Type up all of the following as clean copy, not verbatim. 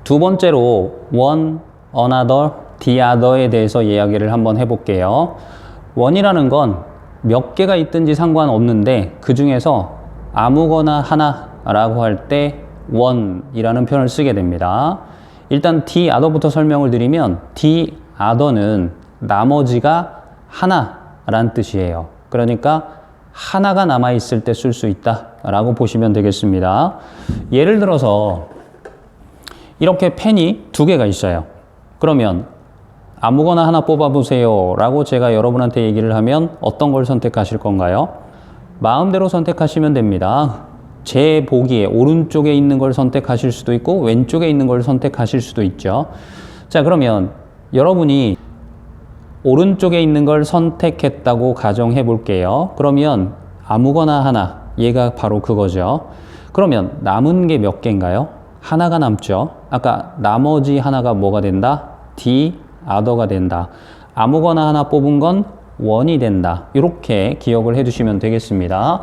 두 번째로 one, another, the other에 대해서 이야기를 한번 해볼게요. one이라는 건 몇 개가 있든지 상관없는데 그 중에서 아무거나 하나라고 할 때 one이라는 표현을 쓰게 됩니다. 일단 the other부터 설명을 드리면 the other는 나머지가 하나라는 뜻이에요. 그러니까 하나가 남아있을 때 쓸 수 있다 라고 보시면 되겠습니다. 예를 들어서 이렇게 펜이 두 개가 있어요. 그러면 아무거나 하나 뽑아보세요 라고 제가 여러분한테 얘기를 하면 어떤 걸 선택하실 건가요? 마음대로 선택하시면 됩니다. 제 보기에 오른쪽에 있는 걸 선택하실 수도 있고 왼쪽에 있는 걸 선택하실 수도 있죠. 자, 그러면 여러분이 오른쪽에 있는 걸 선택했다고 가정해 볼게요. 그러면 아무거나 하나, 얘가 바로 그거죠. 그러면 남은 게 몇 개인가요? 하나가 남죠. 아까 나머지 하나가 뭐가 된다? the other가 된다. 아무거나 하나 뽑은 건 one이 된다. 이렇게 기억을 해두시면 되겠습니다.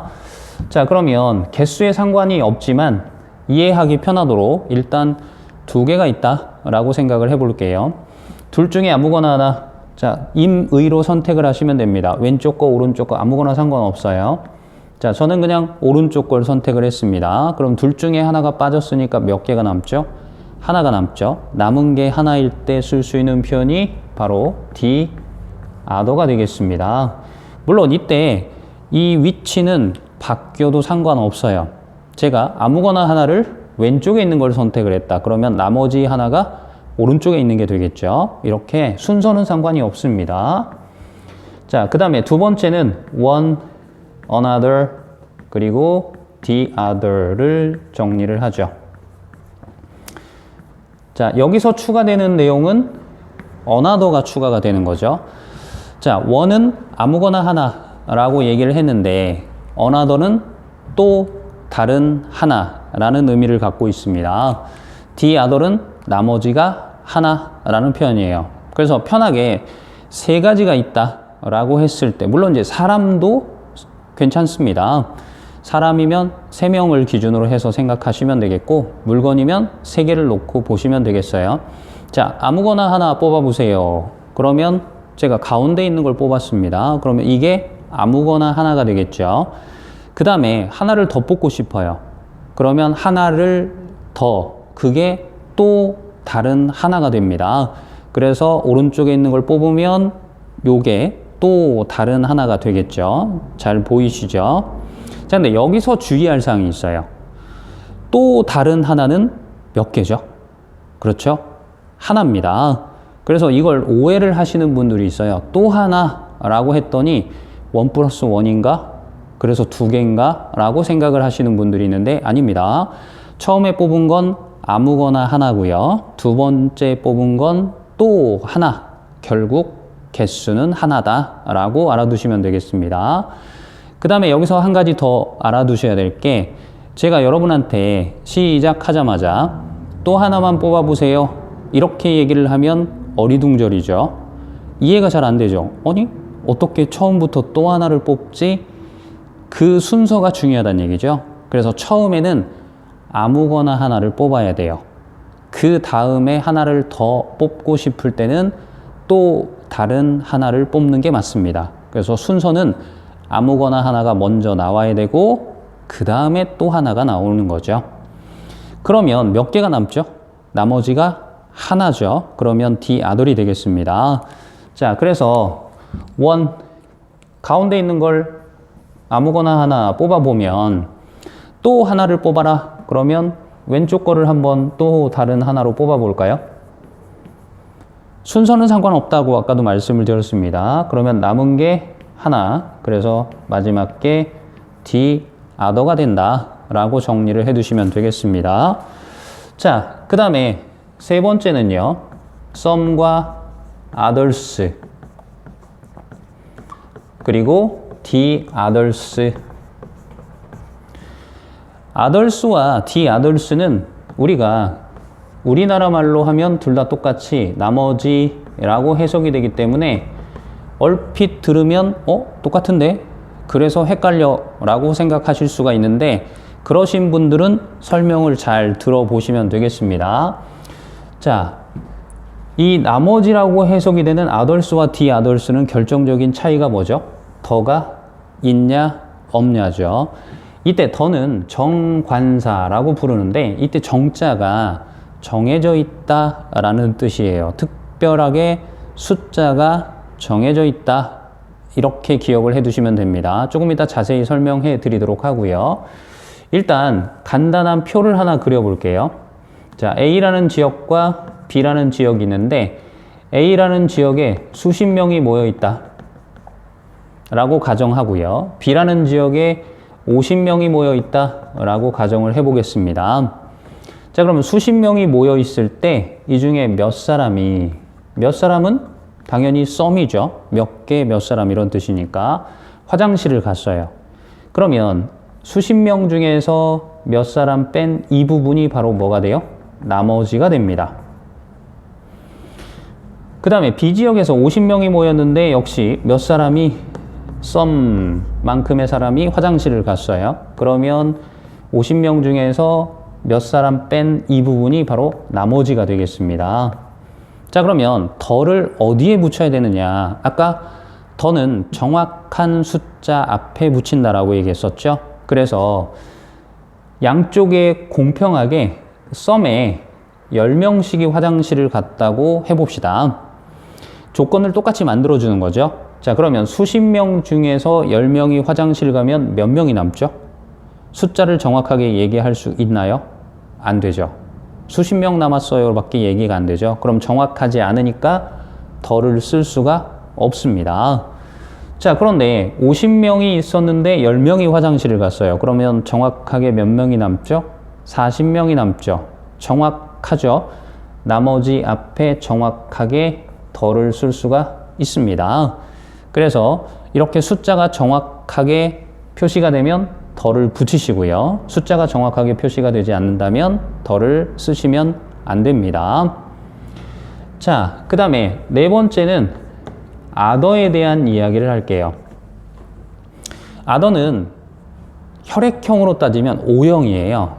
자, 그러면 개수에 상관이 없지만 이해하기 편하도록 일단 두 개가 있다라고 생각을 해볼게요. 둘 중에 아무거나 하나, 자, 임의로 선택을 하시면 됩니다. 왼쪽 거, 오른쪽 거 아무거나 상관없어요. 자, 저는 그냥 오른쪽 걸 선택을 했습니다. 그럼 둘 중에 하나가 빠졌으니까 몇 개가 남죠? 하나가 남죠. 남은 게 하나일 때 쓸 수 있는 표현이 바로 the other가 되겠습니다. 물론 이때 이 위치는 바뀌어도 상관없어요. 제가 아무거나 하나를 왼쪽에 있는 걸 선택을 했다. 그러면 나머지 하나가 오른쪽에 있는 게 되겠죠. 이렇게 순서는 상관이 없습니다. 자, 그 다음에 두 번째는 one, another, 그리고 the other를 정리를 하죠. 자, 여기서 추가되는 내용은 another가 추가가 되는 거죠. 자, one은 아무거나 하나라고 얘기를 했는데 another는 또 다른 하나라는 의미를 갖고 있습니다. the other는 나머지가 하나라는 표현이에요. 그래서 편하게 세 가지가 있다라고 했을 때, 물론 이제 사람도 괜찮습니다. 사람이면 3명을 기준으로 해서 생각하시면 되겠고, 물건이면 3개를 놓고 보시면 되겠어요. 자, 아무거나 하나 뽑아보세요. 그러면 제가 가운데 있는 걸 뽑았습니다. 그러면 이게 아무거나 하나가 되겠죠. 그 다음에 하나를 더 뽑고 싶어요. 그러면 하나를 더, 그게 또 다른 하나가 됩니다. 그래서 오른쪽에 있는 걸 뽑으면 요게 또 다른 하나가 되겠죠. 잘 보이시죠? 자, 근데 여기서 주의할 사항이 있어요. 또 다른 하나는 몇 개죠? 그렇죠? 하나입니다. 그래서 이걸 오해를 하시는 분들이 있어요. 또 하나라고 했더니 1 플러스 1인가? 그래서 2개인가? 라고 생각을 하시는 분들이 있는데 아닙니다. 처음에 뽑은 건 아무거나 하나고요. 두 번째 뽑은 건 또 하나. 결국 개수는 하나다라고 알아두시면 되겠습니다. 그 다음에 여기서 한 가지 더 알아두셔야 될 게, 제가 여러분한테 시작하자마자 또 하나만 뽑아보세요 이렇게 얘기를 하면 어리둥절이죠. 이해가 잘 안 되죠. 아니, 어떻게 처음부터 또 하나를 뽑지? 그 순서가 중요하다는 얘기죠. 그래서 처음에는 아무거나 하나를 뽑아야 돼요. 그 다음에 하나를 더 뽑고 싶을 때는 또 다른 하나를 뽑는 게 맞습니다. 그래서 순서는 아무거나 하나가 먼저 나와야 되고 그 다음에 또 하나가 나오는 거죠. 그러면 몇 개가 남죠? 나머지가 하나죠. 그러면 the other이 되겠습니다. 자, 그래서 one, 가운데 있는 걸 아무거나 하나 뽑아보면 또 하나를 뽑아라. 그러면 왼쪽 거를 한번 또 다른 하나로 뽑아볼까요? 순서는 상관없다고 아까도 말씀을 드렸습니다. 그러면 남은 게 하나, 그래서 마지막 게 the other가 된다라고 정리를 해두시면 되겠습니다. 자, 그 다음에 세 번째는요, some과 others, 그리고 the others. others와 the others는 우리가 우리나라 말로 하면 둘 다 똑같이 나머지라고 해석이 되기 때문에 얼핏 들으면 똑같은데? 그래서 헷갈려 라고 생각하실 수가 있는데, 그러신 분들은 설명을 잘 들어보시면 되겠습니다. 자, 이 나머지라고 해석이 되는 others와 the others는 결정적인 차이가 뭐죠? 더가 있냐 없냐죠. 이때 더는 정관사라고 부르는데 이때 정자가 정해져 있다 라는 뜻이에요. 특별하게 숫자가 정해져 있다 이렇게 기억을 해 두시면 됩니다. 조금 이따 자세히 설명해 드리도록 하고요. 일단 간단한 표를 하나 그려 볼게요. 자, A라는 지역과 B라는 지역이 있는데 A라는 지역에 수십 명이 모여 있다 라고 가정하고요. B라는 지역에 50명이 모여 있다 라고 가정을 해 보겠습니다. 자, 그러면 수십 명이 모여 있을 때 이 중에 몇 사람은 당연히 some이죠. 몇 개 몇 사람 이런 뜻이니까 화장실을 갔어요. 그러면 수십 명 중에서 몇 사람 뺀 이 부분이 바로 뭐가 돼요? 나머지가 됩니다. 그 다음에 B지역에서 50명이 모였는데 역시 몇 사람이 some만큼의 사람이 화장실을 갔어요. 그러면 50명 중에서 몇 사람 뺀 이 부분이 바로 나머지가 되겠습니다. 자, 그러면 더를 어디에 붙여야 되느냐? 아까 더는 정확한 숫자 앞에 붙인다라고 얘기했었죠. 그래서 양쪽에 공평하게 썸에 10명씩이 화장실을 갔다고 해봅시다. 조건을 똑같이 만들어주는 거죠. 자, 그러면 수십 명 중에서 10명이 화장실 가면 몇 명이 남죠? 숫자를 정확하게 얘기할 수 있나요? 안 되죠. 수십 명 남았어요 밖에 얘기가 안 되죠. 그럼 정확하지 않으니까 더를 쓸 수가 없습니다. 자, 그런데 50명이 있었는데 10명이 화장실을 갔어요. 그러면 정확하게 몇 명이 남죠? 40명이 남죠. 정확하죠. 나머지 앞에 정확하게 더를 쓸 수가 있습니다. 그래서 이렇게 숫자가 정확하게 표시가 되면 더를 붙이시고요. 숫자가 정확하게 표시가 되지 않는다면 더를 쓰시면 안 됩니다. 자, 그 다음에 네 번째는 other에 대한 이야기를 할게요. other는 혈액형으로 따지면 O형이에요.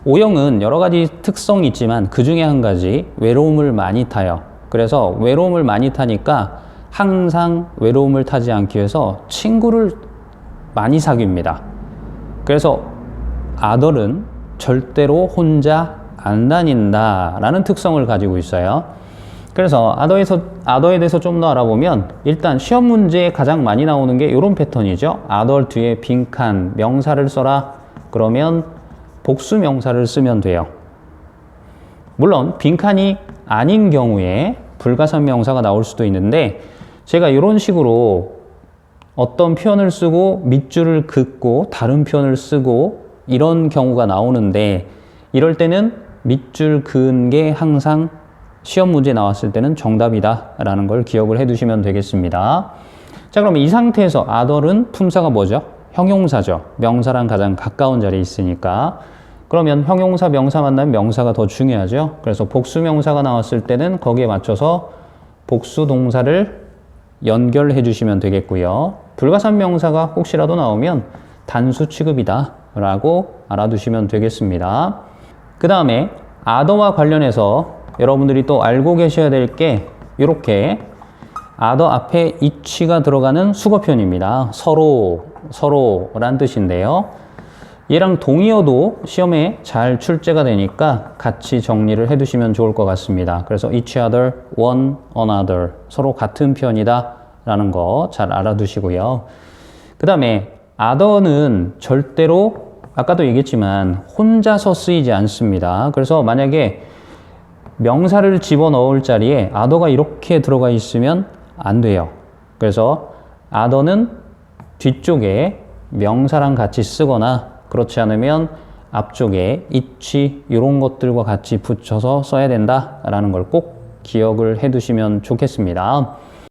O형은 여러 가지 특성이 있지만 그 중에 한 가지 외로움을 많이 타요. 그래서 외로움을 많이 타니까 항상 외로움을 타지 않기 위해서 친구를 많이 사귀입니다. 그래서 other는 절대로 혼자 안 다닌다라는 특성을 가지고 있어요. 그래서 other에 대해서 좀 더 알아보면 일단 시험 문제에 가장 많이 나오는 게 이런 패턴이죠. other 뒤에 빈칸 명사를 써라. 그러면 복수 명사를 쓰면 돼요. 물론 빈칸이 아닌 경우에 불가산 명사가 나올 수도 있는데 제가 이런 식으로 어떤 표현을 쓰고 밑줄을 긋고 다른 표현을 쓰고 이런 경우가 나오는데 이럴 때는 밑줄 그은 게 항상 시험 문제 나왔을 때는 정답이다 라는 걸 기억을 해 두시면 되겠습니다. 자, 그러면 이 상태에서 other는 품사가 뭐죠? 형용사죠. 명사랑 가장 가까운 자리에 있으니까. 그러면 형용사, 명사 만나면 명사가 더 중요하죠. 그래서 복수 명사가 나왔을 때는 거기에 맞춰서 복수 동사를 연결해 주시면 되겠고요. 불가산 명사가 혹시라도 나오면 단수 취급이다 라고 알아두시면 되겠습니다. 그 다음에 other와 관련해서 여러분들이 또 알고 계셔야 될 게 이렇게 other 앞에 each가 들어가는 수거 표현입니다. 서로란 뜻인데요. 얘랑 동의어도 시험에 잘 출제가 되니까 같이 정리를 해 두시면 좋을 것 같습니다. 그래서 each other, one another 서로 같은 편이다 라는 거 잘 알아두시고요. 그 다음에 other는 절대로 아까도 얘기했지만 혼자서 쓰이지 않습니다. 그래서 만약에 명사를 집어넣을 자리에 other가 이렇게 들어가 있으면 안 돼요. 그래서 other는 뒤쪽에 명사랑 같이 쓰거나 그렇지 않으면 앞쪽에 each 이런 것들과 같이 붙여서 써야 된다라는 걸 꼭 기억을 해 두시면 좋겠습니다.